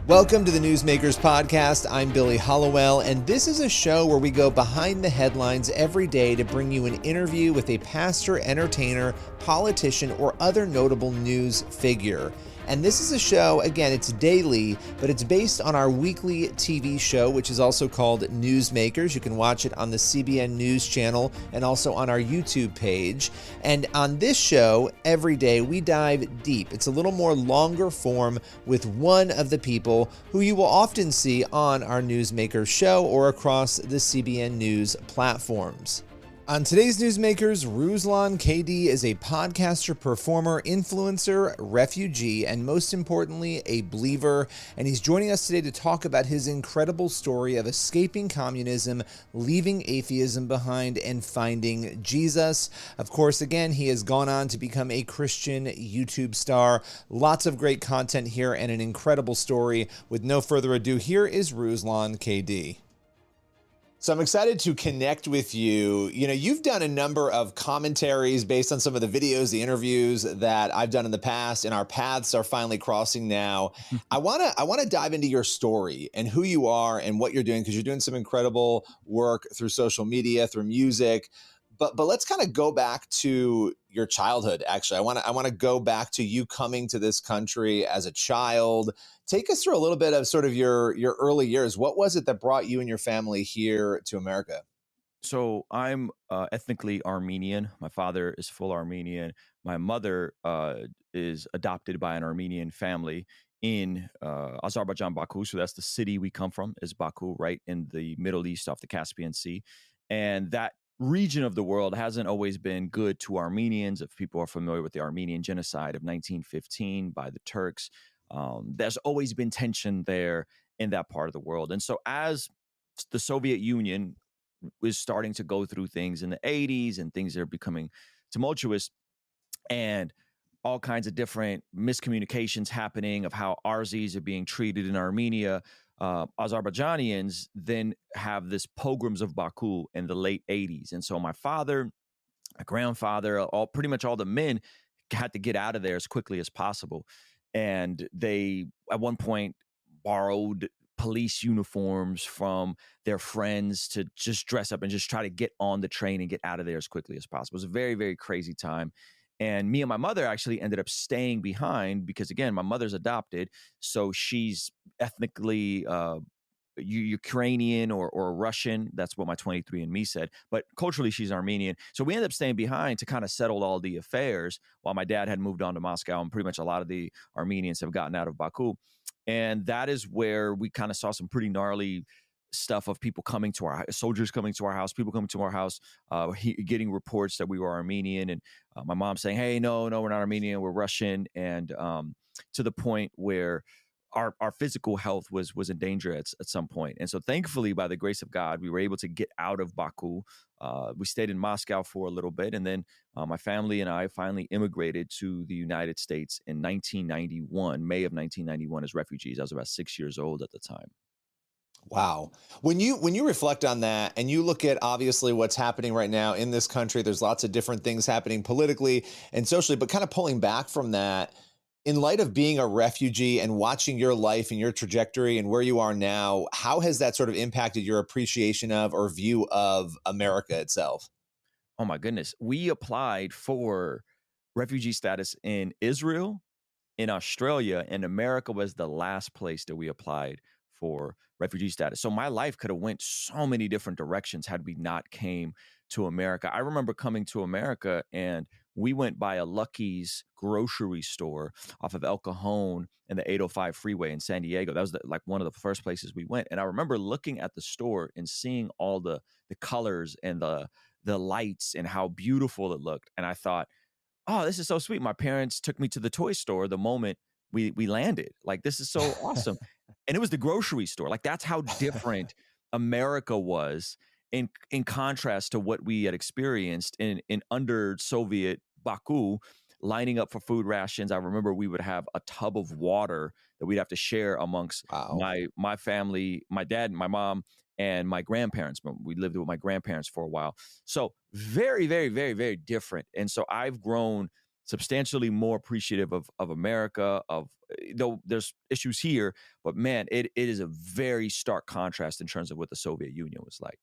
Welcome to the Newsmakers Podcast. I'm Billy Hollowell, and this is a show where we go behind the headlines every day to bring you an interview with a pastor, entertainer, politician, or other notable news figure. And this is a show, again, it's daily, but it's based on our weekly TV show, which is also called Newsmakers. You can watch it on the CBN News channel and also on our YouTube page. And on this show, every day, we dive deep. It's a little more longer form with one of the people who you will often see on our Newsmakers show or across the CBN News platforms. On today's Newsmakers, Ruslan KD is a podcaster, performer, influencer, refugee, and most importantly, a believer. And he's joining us today to talk about his incredible story of escaping communism, leaving atheism behind, and finding Jesus. Of course, again, he has gone on to become a Christian YouTube star. Lots of great content here and an incredible story. With no further ado, here is Ruslan KD. So I'm excited to connect with you. You know, you've done a number of commentaries based on some of the videos, the interviews that I've done in the past, and our paths are finally crossing now. I want to dive into your story and who you are and what you're doing, because you're doing some incredible work through social media, through music. But let's kind of go back to your childhood. Actually, I want to go back to you coming to this country as a child. Take us through a little bit of sort of your early years. What was it that brought you and your family here to America? So I'm ethnically Armenian. My father is full Armenian. My mother is adopted by an Armenian family in Azerbaijan, Baku. So that's the city we come from, is Baku, right in the Middle East off the Caspian Sea. And that region of the world hasn't always been good to Armenians. If people are familiar with the Armenian Genocide of 1915 by the Turks, there's always been tension there in that part of the world. And so as the Soviet Union was starting to go through things in the 80s and things are becoming tumultuous and all kinds of different miscommunications happening of how Arzis are being treated in Armenia. Azerbaijanians then have this pogroms of Baku in the late 80s. And so my father, my grandfather, pretty much all the men had to get out of there as quickly as possible. And they, at one point, borrowed police uniforms from their friends to just dress up and just try to get on the train and get out of there as quickly as possible. It was a very, very crazy time. And me and my mother actually ended up staying behind because, again, my mother's adopted. So she's ethnically Ukrainian or Russian. That's what my 23andMe said. But culturally, she's Armenian. So we ended up staying behind to kind of settle all the affairs while my dad had moved on to Moscow. And pretty much a lot of the Armenians have gotten out of Baku. And that is where we kind of saw some pretty gnarly stuff of people coming to our soldiers coming to our house, people coming to our house, getting reports that we were Armenian, and my mom saying, "Hey, no, we're not Armenian, we're Russian," and to the point where our physical health was in danger at some point. And so, thankfully, by the grace of God, we were able to get out of Baku. We stayed in Moscow for a little bit, and then my family and I finally immigrated to the United States in 1991, May of 1991, as refugees. I was about 6 years old at the time. Wow. When you reflect on that and you look at obviously what's happening right now in this country, there's lots of different things happening politically and socially, but kind of pulling back from that, in light of being a refugee and watching your life and your trajectory and where you are now, how has that sort of impacted your appreciation of or view of America itself? Oh my goodness. We applied for refugee status in Israel, in Australia, and America was the last place that we applied for refugee status. So my life could have went so many different directions had we not came to America. I remember coming to America and we went by a Lucky's grocery store off of El Cajon and the 805 freeway in San Diego. That was like one of the first places we went. And I remember looking at the store and seeing all the colors and the lights and how beautiful it looked. And I thought, oh, this is so sweet. My parents took me to the toy store the moment we landed. Like, this is so awesome. And it was the grocery store. Like, that's how different America was in contrast to what we had experienced in under Soviet Baku, lining up for food rations. I remember we would have a tub of water that we'd have to share amongst Wow. my family, my dad, my mom, and my grandparents. We lived with my grandparents for a while. So very, very, very, very different. And so I've grown substantially more appreciative of America, though there's issues here, but man, it is a very stark contrast in terms of what the Soviet Union was like.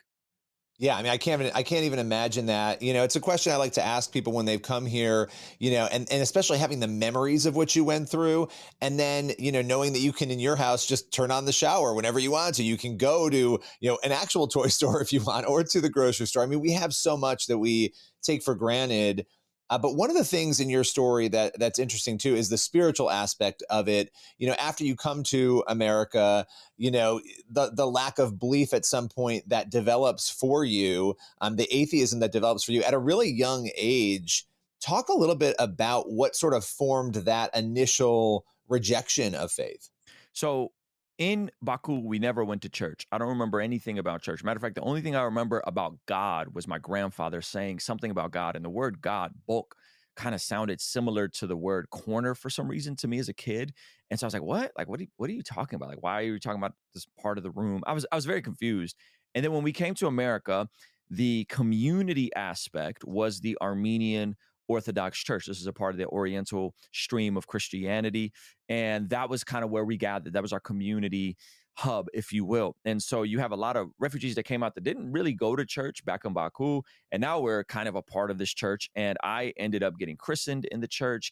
Yeah, I mean, I can't even imagine that. You know, it's a question I like to ask people when they've come here, you know, and especially having the memories of what you went through. And then, you know, knowing that you can in your house just turn on the shower whenever you want to. You can go to, you know, an actual toy store if you want, or to the grocery store. I mean, we have so much that we take for granted. But one of the things in your story that's interesting too is the spiritual aspect of it. You know, after you come to America, you know, the lack of belief at some point that develops for you, the atheism that develops for you at a really young age. Talk a little bit about what sort of formed that initial rejection of faith. So in Baku, we never went to church. I don't remember anything about church. Matter of fact, the only thing I remember about God was my grandfather saying something about God. And the word God, bulk, kind of sounded similar to the word corner for some reason to me as a kid. And so I was like, what? Like, what are you talking about? Like, why are you talking about this part of the room? I was very confused. And then when we came to America, the community aspect was the Armenian Orthodox Church. This is a part of the Oriental stream of Christianity. And that was kind of where we gathered. That was our community hub, if you will. And so you have a lot of refugees that came out that didn't really go to church back in Baku. And now we're kind of a part of this church. And I ended up getting christened in the church,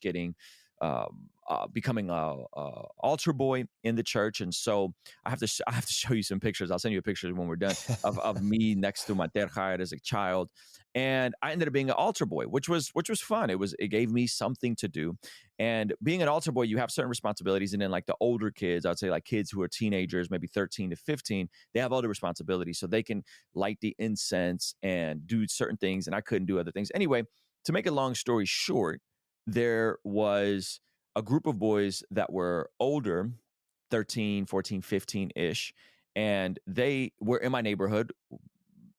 becoming a altar boy in the church. And so I have to show you some pictures. I'll send you a picture when we're done of me next to my terchayat as a child. And I ended up being an altar boy, which was fun. It gave me something to do. And being an altar boy, you have certain responsibilities. And then like the older kids, I'd say like kids who are teenagers, maybe 13 to 15, they have other responsibilities. So they can light the incense and do certain things. And I couldn't do other things. Anyway, to make a long story short, there was a group of boys that were older, 13, 14, 15-ish. And they were in my neighborhood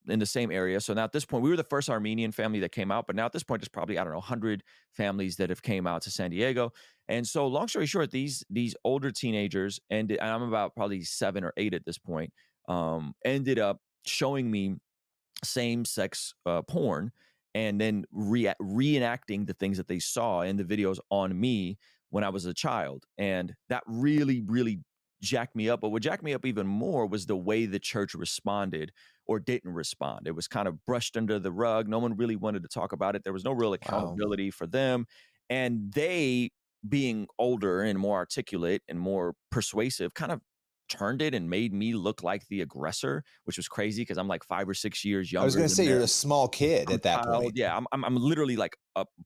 in the same area. So now at this point, we were the first Armenian family that came out, but now at this point, there's probably, I don't know, 100 families that have came out to San Diego. And so long story short, these older teenagers, and I'm about probably 7 or 8 at this point, ended up showing me same-sex porn and then reenacting the things that they saw in the videos on me when I was a child. And that really, really jacked me up. But what jacked me up even more was the way the church responded or didn't respond. It was kind of brushed under the rug. No one really wanted to talk about it. There was no real Wow. accountability for them. And they, being older and more articulate and more persuasive, kind of turned it and made me look like the aggressor, which was crazy because I'm like 5 or 6 years I was younger going to than say you're a them. small kid I'm at that a child. point. Yeah, I'm literally like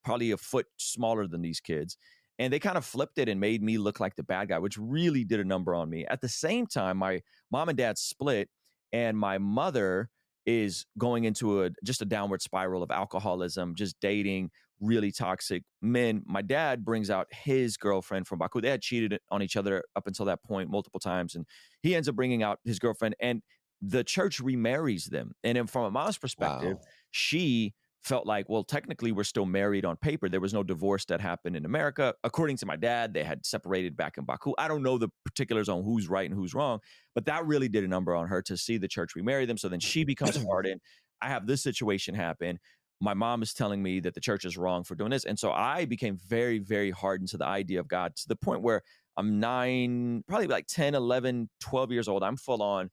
probably a foot smaller than these kids. And they kind of flipped it and made me look like the bad guy, which really did a number on me. At the same time, my mom and dad split, and my mother is going into just a downward spiral of alcoholism, just dating really toxic men. My dad brings out his girlfriend from Baku. They had cheated on each other up until that point multiple times, and he ends up bringing out his girlfriend, and the church remarries them. And then from a mom's perspective, Wow. she felt like, well, technically we're still married on paper. There was no divorce that happened in America. According to my dad, they had separated back in Baku. I don't know the particulars on who's right and who's wrong, but that really did a number on her to see the church remarry them. So then she becomes hardened. I have this situation happen. My mom is telling me that the church is wrong for doing this. And so I became very, very hardened to the idea of God, to the point where I'm 9, probably like 10, 11, 12 years old. I'm full on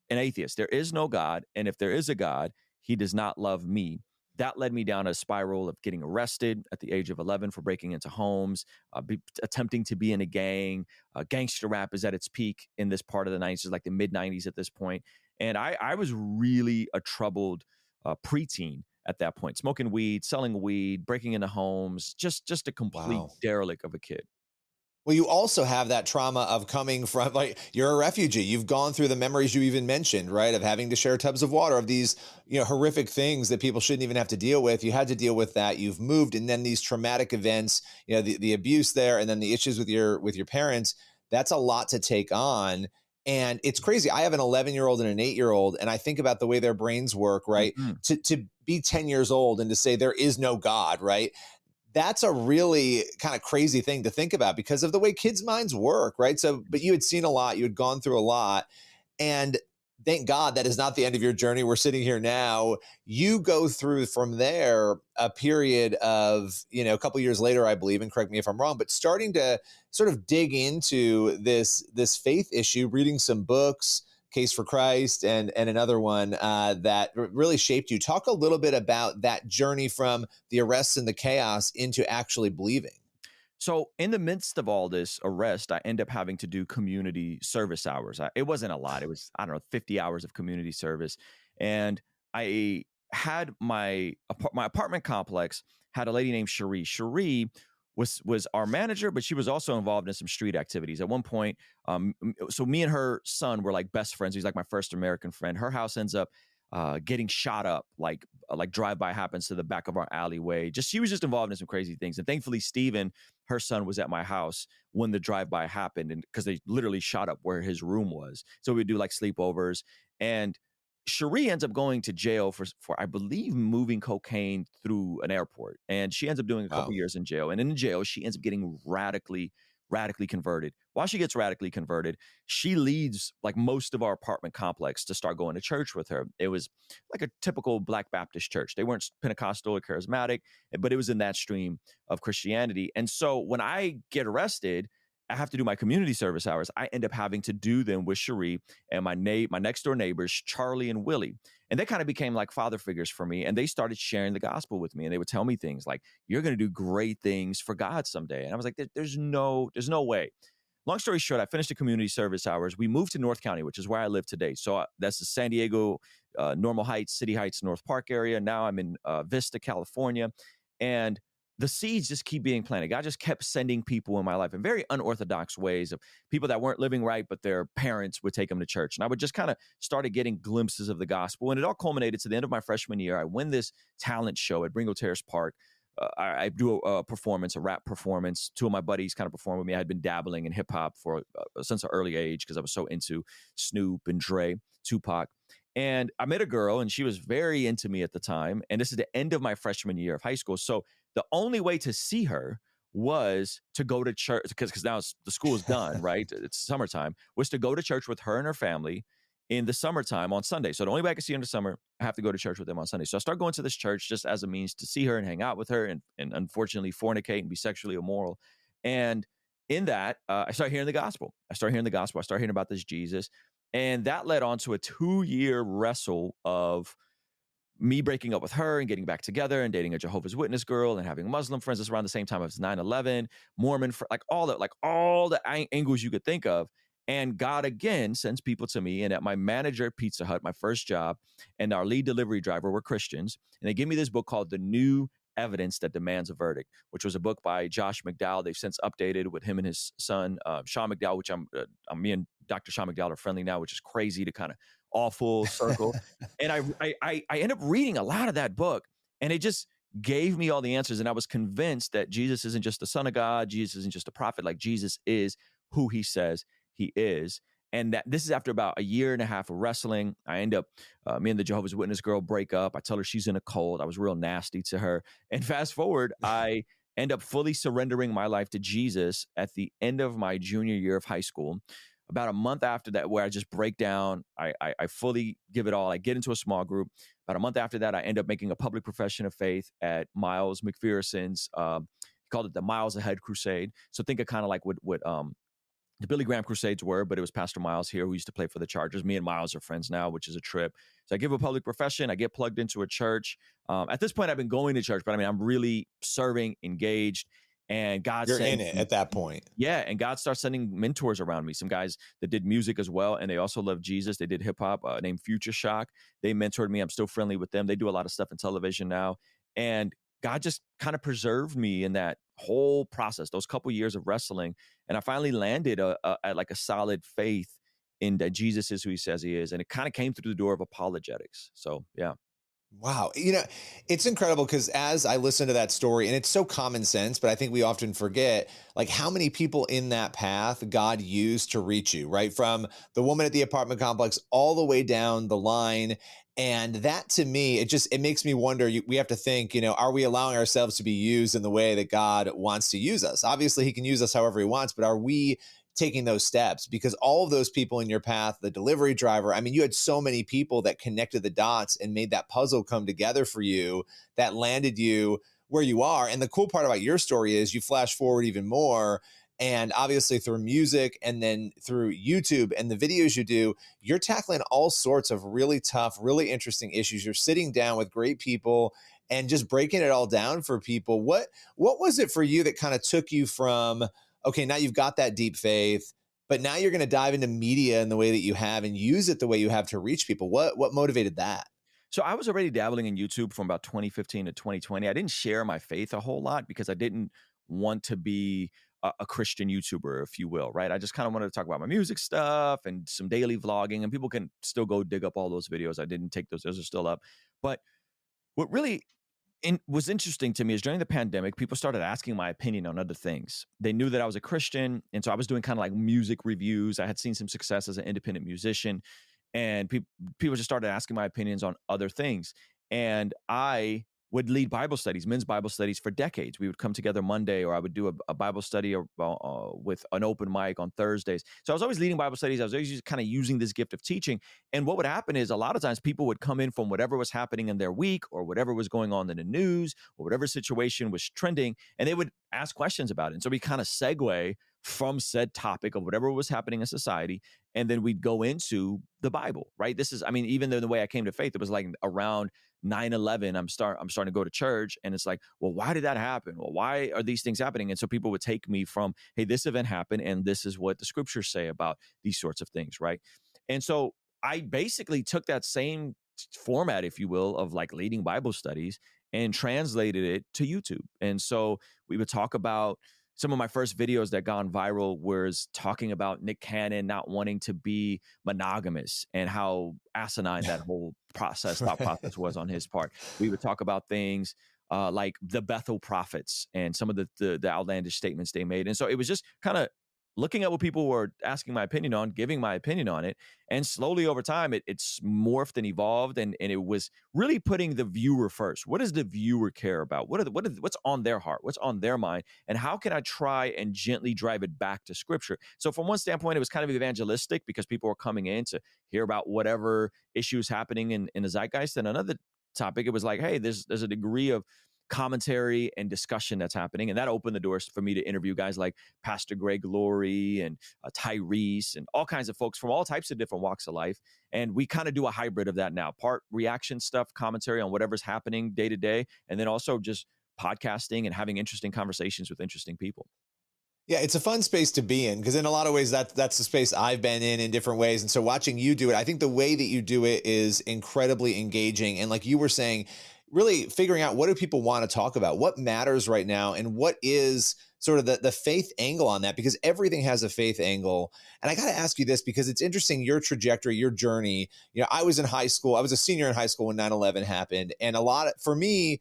an atheist. There is no God. And if there is a God, he does not love me. That led me down a spiral of getting arrested at the age of 11 for breaking into homes, attempting to be in a gang. Gangster rap is at its peak in this part of the 90s, like the mid 90s at this point. And I was really a troubled preteen at that point, smoking weed, selling weed, breaking into homes, just a complete Wow. derelict of a kid. Well, you also have that trauma of coming from, like, you're a refugee. You've gone through the memories you even mentioned, right? Of having to share tubs of water, of these, you know, horrific things that people shouldn't even have to deal with. You had to deal with that. You've moved, and then these traumatic events, you know, the abuse there, and then the issues with your parents. That's a lot to take on. And it's crazy. I have an 11-year-old and an 8-year-old, and I think about the way their brains work, right? Mhm. To be 10 years old and to say there is no God, right? That's a really kind of crazy thing to think about because of the way kids' minds work, right? So, but you had seen a lot, you had gone through a lot. And thank God that is not the end of your journey. We're sitting here now. You go through from there a period of, a couple years later, I believe, and correct me if I'm wrong, but starting to sort of dig into this faith issue, reading some books, Case for Christ, and another one that really shaped you. Talk a little bit about that journey from the arrests and the chaos into actually believing. So in the midst of all this arrest, I end up having to do community service hours. It wasn't a lot. It was, I don't know, 50 hours of community service. And I had my apartment complex had a lady named Cherie. Cherie was our manager, but she was also involved in some street activities. At one point, so me and her son were like best friends. He's like my first American friend. Her house ends up getting shot up, like drive-by happens to the back of our alleyway. She was just involved in some crazy things. And thankfully, Steven, her son, was at my house when the drive-by happened, and because they literally shot up where his room was. So we'd do like sleepovers. And Cherie ends up going to jail for I believe moving cocaine through an airport, and she ends up doing a couple years in jail. And in jail, she ends up getting radically converted. While she gets radically converted, she leads like most of our apartment complex to start going to church with her. It was like a typical Black Baptist church. They weren't Pentecostal or charismatic, but it was in that stream of Christianity. And so when I get arrested, I have to do my community service hours. I end up having to do them with Cherie and my next door neighbors, Charlie and Willie. And they kind of became like father figures for me. And they started sharing the gospel with me. And they would tell me things like, you're going to do great things for God someday. And I was like, there's no way. Long story short, I finished the community service hours. We moved to North County, which is where I live today. So that's the San Diego, Normal Heights, City Heights, North Park area. Now I'm in Vista, California. And the seeds just keep being planted. God just kept sending people in my life in very unorthodox ways of people that weren't living right, but their parents would take them to church. And I would just kind of started getting glimpses of the gospel. And it all culminated to the end of my freshman year. I win this talent show at Bringo Terrace Park. I do a performance, a rap performance. Two of my buddies kind of performed with me. I had been dabbling in hip hop since an early age because I was so into Snoop and Dre, Tupac. And I met a girl and she was very into me at the time. And this is the end of my freshman year of high school. So the only way to see her was to go to church because now the school is done, right? It's summertime, was to go to church with her and her family in the summertime on Sunday. So the only way I can see her in the summer, I have to go to church with them on Sunday. So I start going to this church just as a means to see her and hang out with her and unfortunately fornicate and be sexually immoral. And in that, I start hearing the gospel. I start hearing about this Jesus. And that led on to a 2-year wrestle of me breaking up with her and getting back together and dating a Jehovah's Witness girl and having Muslim friends. This around the same time as 9/11, Mormon, like all the angles you could think of. And God again sends people to me. And at my manager at Pizza Hut, my first job, and our lead delivery driver were Christians. And they give me this book called The New Evidence That Demands a Verdict, which was a book by Josh McDowell. They've since updated with him and his son, Sean McDowell, which me and Dr. Sean McDowell are friendly now, which is crazy to kind of all full circle. And I end up reading a lot of that book, and it just gave me all the answers. And I was convinced that Jesus isn't just the Son of God. Jesus isn't just a prophet. Like Jesus is who he says he is. And that this is after about a year and a half of wrestling. I end up, me and the Jehovah's Witness girl break up. I tell her she's in a cult. I was real nasty to her. And fast forward, I end up fully surrendering my life to Jesus at the end of my junior year of high school. About a month after that, where I just break down, I fully give it all. I get into a small group. About a month after that, I end up making a public profession of faith at Miles McPherson's, he called it the Miles Ahead Crusade. So think of kind of like what the Billy Graham Crusades were, but it was Pastor Miles here who used to play for the Chargers. Me and Miles are friends now, which is a trip. So I give a public profession. I get plugged into a church. At this point, I've been going to church, but I mean, I'm really serving, engaged. And You're in it at that point. Yeah. And God starts sending mentors around me, some guys that did music as well. And they also love Jesus. They did hip hop, named Future Shock. They mentored me. I'm still friendly with them. They do a lot of stuff in television now. And God just kind of preserved me in that whole process, those couple years of wrestling. And I finally landed at like a solid faith in that Jesus is who he says he is. And it kind of came through the door of apologetics. So, yeah. Wow. It's incredible because as I listen to that story, and it's so common sense, but I think we often forget like how many people in that path God used to reach you, right? From the woman at the apartment complex all the way down the line. And that to me, it makes me wonder, we have to think, are we allowing ourselves to be used in the way that God wants to use us? Obviously, he can use us however he wants, but are we taking those steps, because all of those people in your path, the delivery driver, I mean, you had so many people that connected the dots and made that puzzle come together for you that landed you where you are. And the cool part about your story is you flash forward even more. And obviously, through music and then through YouTube and the videos you do, you're tackling all sorts of really tough, really interesting issues. You're sitting down with great people and just breaking it all down for people. What was it for you that kind of took you from, okay, now you've got that deep faith, but now you're going to dive into media in the way that you have and use it the way you have to reach people? What motivated that? So I was already dabbling in YouTube from about 2015 to 2020. I didn't share my faith a whole lot because I didn't want to be a Christian YouTuber, if you will, right? I just kind of wanted to talk about my music stuff and some daily vlogging, and people can still go dig up all those videos. I didn't take those are still up. But what really was interesting to me is during the pandemic, people started asking my opinion on other things. They knew that I was a Christian, and so I was doing kind of like music reviews. I had seen some success as an independent musician, and people just started asking my opinions on other things. And I would lead Bible studies, men's Bible studies for decades. We would come together Monday, or I would do a Bible study with an open mic on Thursdays. So I was always leading Bible studies. I was always kind of using this gift of teaching. And what would happen is a lot of times people would come in from whatever was happening in their week or whatever was going on in the news or whatever situation was trending, and they would ask questions about it. And so we kind of segue from said topic of whatever was happening in society, and then we'd go into the Bible, right? This is, I mean, even though the way I came to faith, it was like around 9/11. I'm starting to go to church, and it's like, well, why did that happen? Well, why are these things happening? And so people would take me from, hey, this event happened, and this is what the scriptures say about these sorts of things, right? And so I basically took that same format, if you will, of like leading Bible studies and translated it to YouTube. And so we would talk about some of my first videos that gone viral was talking about Nick Cannon not wanting to be monogamous and how asinine that whole thought process was on his part. We would talk about things like the Bethel prophets and some of the outlandish statements they made. And so it was just kind of looking at what people were asking my opinion on, giving my opinion on it. And slowly over time, it's morphed and evolved. And it was really putting the viewer first. What does the viewer care about? What's on their heart? What's on their mind? And how can I try and gently drive it back to scripture? So from one standpoint, it was kind of evangelistic because people were coming in to hear about whatever issues happening in the zeitgeist. And another topic, it was like, hey, there's a degree of commentary and discussion that's happening. And that opened the doors for me to interview guys like Pastor Greg Laurie and Tyrese and all kinds of folks from all types of different walks of life. And we kind of do a hybrid of that now, part reaction stuff, commentary on whatever's happening day to day, and then also just podcasting and having interesting conversations with interesting people. Yeah, it's a fun space to be in because in a lot of ways that's the space I've been in different ways. And so watching you do it, I think the way that you do it is incredibly engaging. And like you were saying, really figuring out what do people want to talk about, what matters right now, and what is sort of the faith angle on that, because everything has a faith angle. And I got to ask you this because it's interesting, your trajectory, your journey. You know, I was in high school. I was a senior in high school when 9/11 happened. And for me,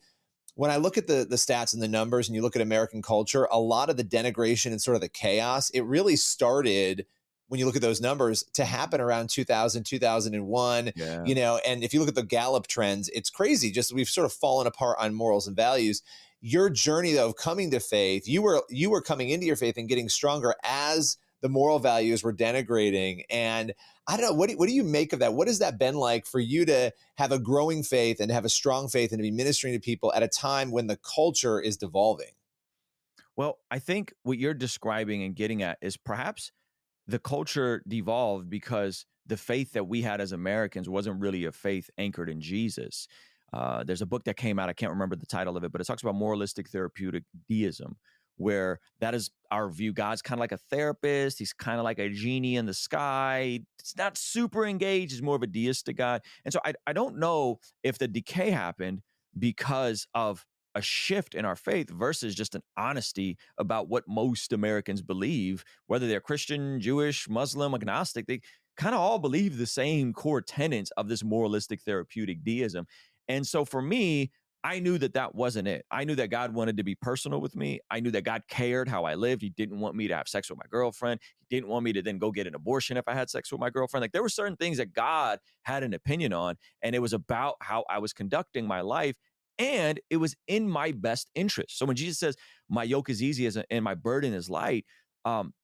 when I look at the stats and the numbers and you look at American culture, a lot of the denigration and sort of the chaos, it really started when you look at those numbers to happen around 2000, 2001, Yeah. you know, and if you look at the Gallup trends, it's crazy. Just we've sort of fallen apart on morals and values. Your journey though of coming to faith, you were coming into your faith and getting stronger as the moral values were denigrating. And I don't know, what do you make of that? What has that been like for you to have a growing faith and to have a strong faith and to be ministering to people at a time when the culture is devolving? Well, I think what you're describing and getting at is perhaps the culture devolved because the faith that we had as Americans wasn't really a faith anchored in Jesus. There's a book that came out, I can't remember the title of it, but it talks about moralistic therapeutic deism, where that is our view. God's kind of like a therapist. He's kind of like a genie in the sky. It's not super engaged. He's more of a deistic God. And so I don't know if the decay happened because of a shift in our faith versus just an honesty about what most Americans believe, whether they're Christian, Jewish, Muslim, agnostic. They kind of all believe the same core tenets of this moralistic therapeutic deism. And so for me, I knew that that wasn't it. I knew that God wanted to be personal with me. I knew that God cared how I lived. He didn't want me to have sex with my girlfriend. He didn't want me to then go get an abortion if I had sex with my girlfriend. Like there were certain things that God had an opinion on, and it was about how I was conducting my life. And it was in my best interest. So when Jesus says, my yoke is easy and my burden is light,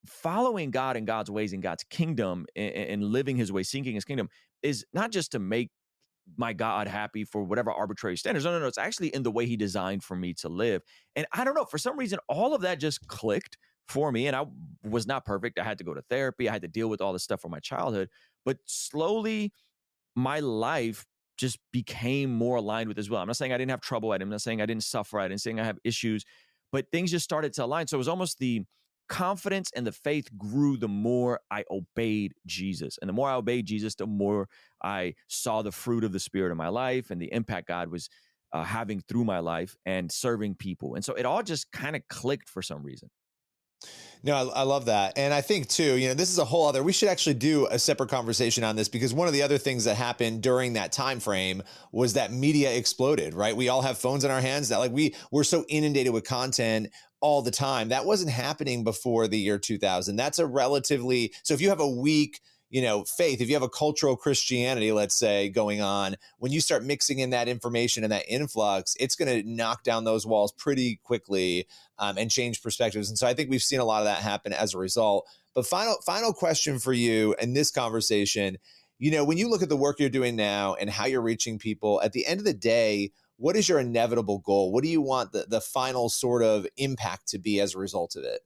following God and God's ways and God's kingdom and living his way, seeking his kingdom is not just to make my God happy for whatever arbitrary standards. No, no, no. It's actually in the way he designed for me to live. And I don't know, for some reason, all of that just clicked for me. And I was not perfect. I had to go to therapy. I had to deal with all this stuff from my childhood. But slowly, my life just became more aligned with as well. I'm not saying I didn't have trouble. I'm not saying I didn't suffer. I didn't saying I have issues, but things just started to align. So it was almost the confidence and the faith grew the more I obeyed Jesus. And the more I obeyed Jesus, the more I saw the fruit of the Spirit in my life and the impact God was having through my life and serving people. And so it all just kind of clicked for some reason. No, I love that. And I think too, this is a whole other, we should actually do a separate conversation on this, because one of the other things that happened during that time frame was that media exploded, right? We all have phones in our hands that we're so inundated with content all the time. That wasn't happening before the year 2000. That's a relatively, so if you have a weak faith, if you have a cultural Christianity, let's say, going on, when you start mixing in that information and that influx, it's going to knock down those walls pretty quickly and change perspectives. And so I think we've seen a lot of that happen as a result. But final question for you in this conversation, when you look at the work you're doing now and how you're reaching people, at the end of the day, what is your inevitable goal? What do you want the final sort of impact to be as a result of it?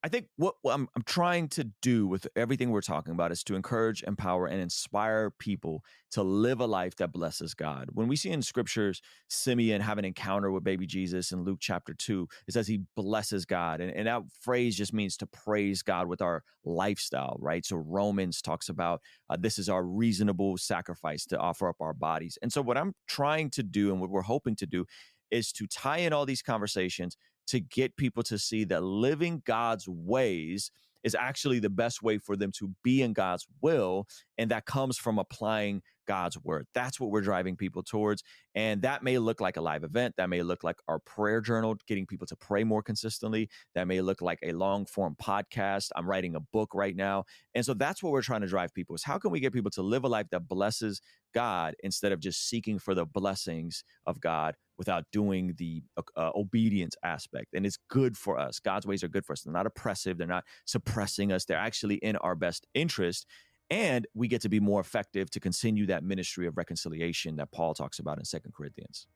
I think what I'm trying to do with everything we're talking about is to encourage, empower, and inspire people to live a life that blesses God. When we see in scriptures, Simeon have an encounter with baby Jesus in Luke chapter 2, it says he blesses God. And that phrase just means to praise God with our lifestyle, right? So Romans talks about this is our reasonable sacrifice to offer up our bodies. And so what I'm trying to do and what we're hoping to do is to tie in all these conversations to get people to see that living God's ways is actually the best way for them to be in God's will. And that comes from applying God's word. That's what we're driving people towards. And that may look like a live event. That may look like our prayer journal, getting people to pray more consistently. That may look like a long form podcast. I'm writing a book right now. And so that's what we're trying to drive people is how can we get people to live a life that blesses God instead of just seeking for the blessings of God without doing the obedience aspect. And it's good for us. God's ways are good for us. They're not oppressive. They're not suppressing us. They're actually in our best interest. And we get to be more effective to continue that ministry of reconciliation that Paul talks about in 2 Corinthians.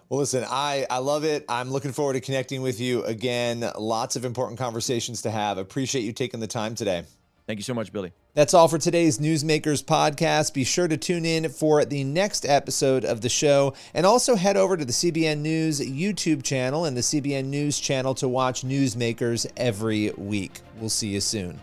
Well, listen, I love it. I'm looking forward to connecting with you again. Lots of important conversations to have. Appreciate you taking the time today. Thank you so much, Billy. That's all for today's Newsmakers podcast. Be sure to tune in for the next episode of the show, and also head over to the CBN News YouTube channel and the CBN News channel to watch Newsmakers every week. We'll see you soon.